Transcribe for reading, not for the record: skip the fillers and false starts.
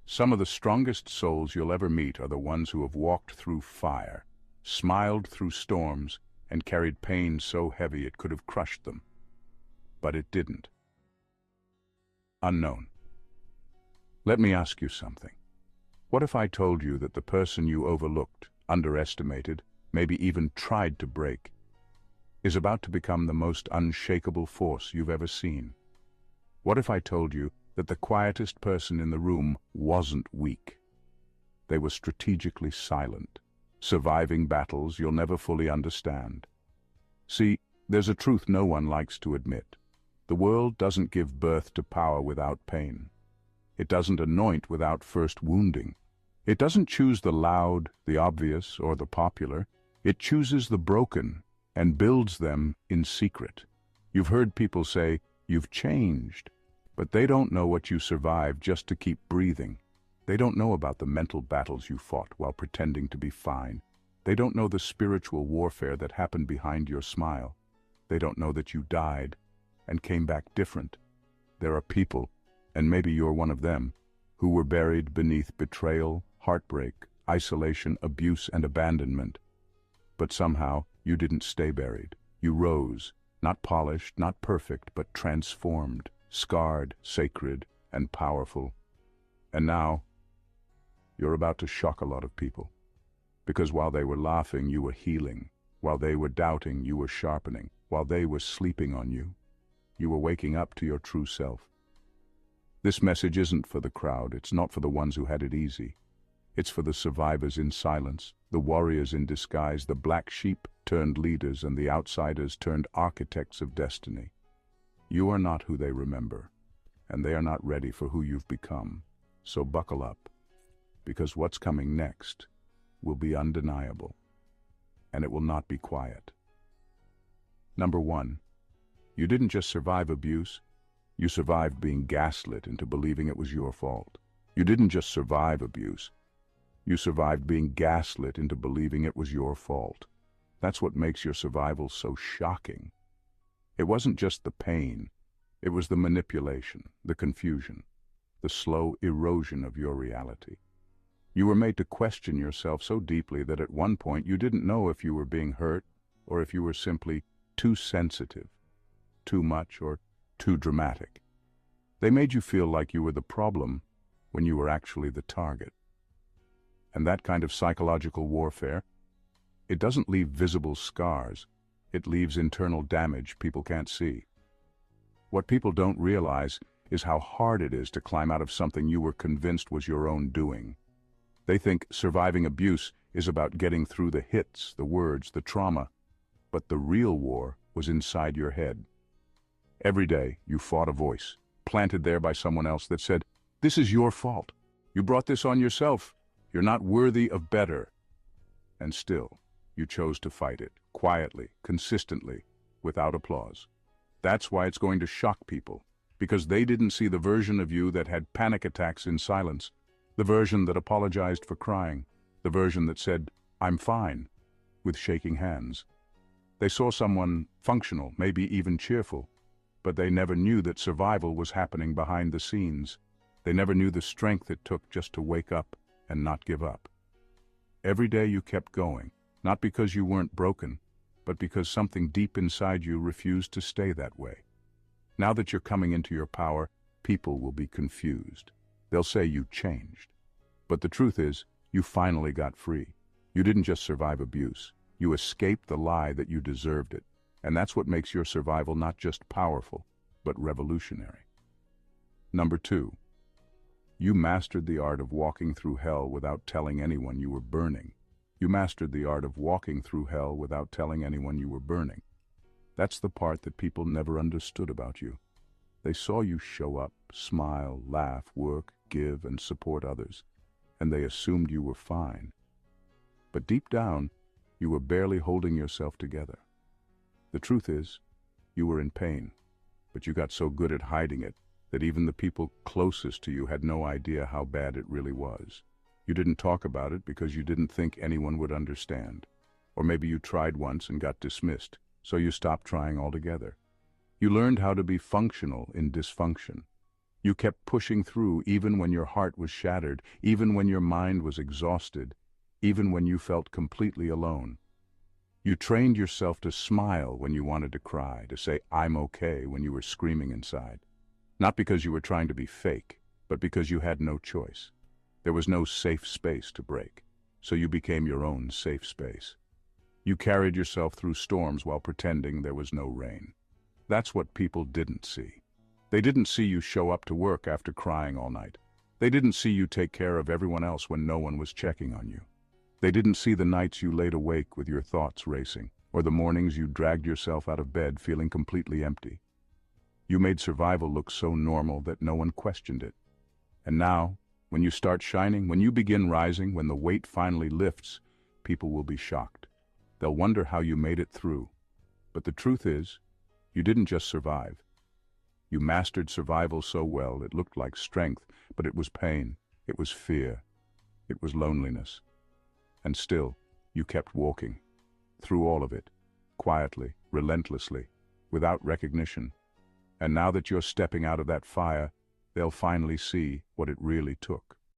Some of the strongest souls you'll ever meet are the ones who have walked through fire, smiled through storms, and carried pain so heavy it could have crushed them. But it didn't. Unknown. Let me ask you something. What if I told you that the person you overlooked, underestimated, maybe even tried to break, is about to become the most unshakable force you've ever seen? What if I told you that the quietest person in the room wasn't weak? They were strategically silent, surviving battles you'll never fully understand. See, there's a truth no one likes to admit. The world doesn't give birth to power without pain. It doesn't anoint without first wounding. It doesn't choose the loud, the obvious, or the popular. It chooses the broken and builds them in secret. You've heard people say, "You've changed," but they don't know what you survived just to keep breathing. They don't know about the mental battles you fought while pretending to be fine. They don't know the spiritual warfare that happened behind your smile. They don't know that you died and came back different. There are people, and maybe you're one of them, who were buried beneath betrayal, heartbreak, isolation, abuse, and abandonment. But somehow, you didn't stay buried. You rose, not polished, not perfect, but transformed, scarred, sacred, and powerful. And now, you're about to shock a lot of people. Because while they were laughing, you were healing. While they were doubting, you were sharpening. While they were sleeping on you, you were waking up to your true self. This message isn't for the crowd. It's not for the ones who had it easy. It's for the survivors in silence, the warriors in disguise, the black sheep turned leaders, and the outsiders turned architects of destiny. You are not who they remember, and they are not ready for who you've become. So buckle up, because what's coming next will be undeniable, and it will not be quiet. Number 1, you didn't just survive abuse, you survived being gaslit into believing it was your fault. You didn't just survive abuse, you survived being gaslit into believing it was your fault. That's what makes your survival so shocking. It wasn't just the pain, it was the manipulation, the confusion, the slow erosion of your reality. You were made to question yourself so deeply that at one point you didn't know if you were being hurt or if you were simply too sensitive, too much, or too dramatic. They made you feel like you were the problem when you were actually the target. And that kind of psychological warfare, it doesn't leave visible scars. It leaves internal damage people can't see. What people don't realize is how hard it is to climb out of something you were convinced was your own doing. They think surviving abuse is about getting through the hits, the words, the trauma, but the real war was inside your head. Every day you fought a voice, planted there by someone else, that said, "This is your fault. You brought this on yourself. You're not worthy of better." And still, you chose to fight it, quietly, consistently, without applause. That's why it's going to shock people, because they didn't see the version of you that had panic attacks in silence, the version that apologized for crying, the version that said, "I'm fine," with shaking hands. They saw someone functional, maybe even cheerful, but they never knew that survival was happening behind the scenes. They never knew the strength it took just to wake up and not give up. Every day you kept going, not because you weren't broken, but because something deep inside you refused to stay that way. Now that you're coming into your power, people will be confused. They'll say you changed. But the truth is, you finally got free. You didn't just survive abuse. You escaped the lie that you deserved it. And that's what makes your survival not just powerful, but revolutionary. Number 2, you mastered the art of walking through hell without telling anyone you were burning. You mastered the art of walking through hell without telling anyone you were burning. That's the part that people never understood about you. They saw you show up, smile, laugh, work, give, and support others, and they assumed you were fine. But deep down, you were barely holding yourself together. The truth is, you were in pain, but you got so good at hiding it that even the people closest to you had no idea how bad it really was. You didn't talk about it because you didn't think anyone would understand. Or maybe you tried once and got dismissed, so you stopped trying altogether. You learned how to be functional in dysfunction. You kept pushing through even when your heart was shattered, even when your mind was exhausted, even when you felt completely alone. You trained yourself to smile when you wanted to cry, to say, "I'm okay," when you were screaming inside. Not because you were trying to be fake, but because you had no choice. There was no safe space to break, so you became your own safe space. You carried yourself through storms while pretending there was no rain. That's what people didn't see. They didn't see you show up to work after crying all night. They didn't see you take care of everyone else when no one was checking on you. They didn't see the nights you laid awake with your thoughts racing, or the mornings you dragged yourself out of bed feeling completely empty. You made survival look so normal that no one questioned it. And now, when you start shining, when you begin rising, when the weight finally lifts, people will be shocked. They'll wonder how you made it through. But the truth is, you didn't just survive. You mastered survival so well it looked like strength, but it was pain, it was fear, it was loneliness. And still, you kept walking, through all of it, quietly, relentlessly, without recognition. And now that you're stepping out of that fire, they'll finally see what it really took.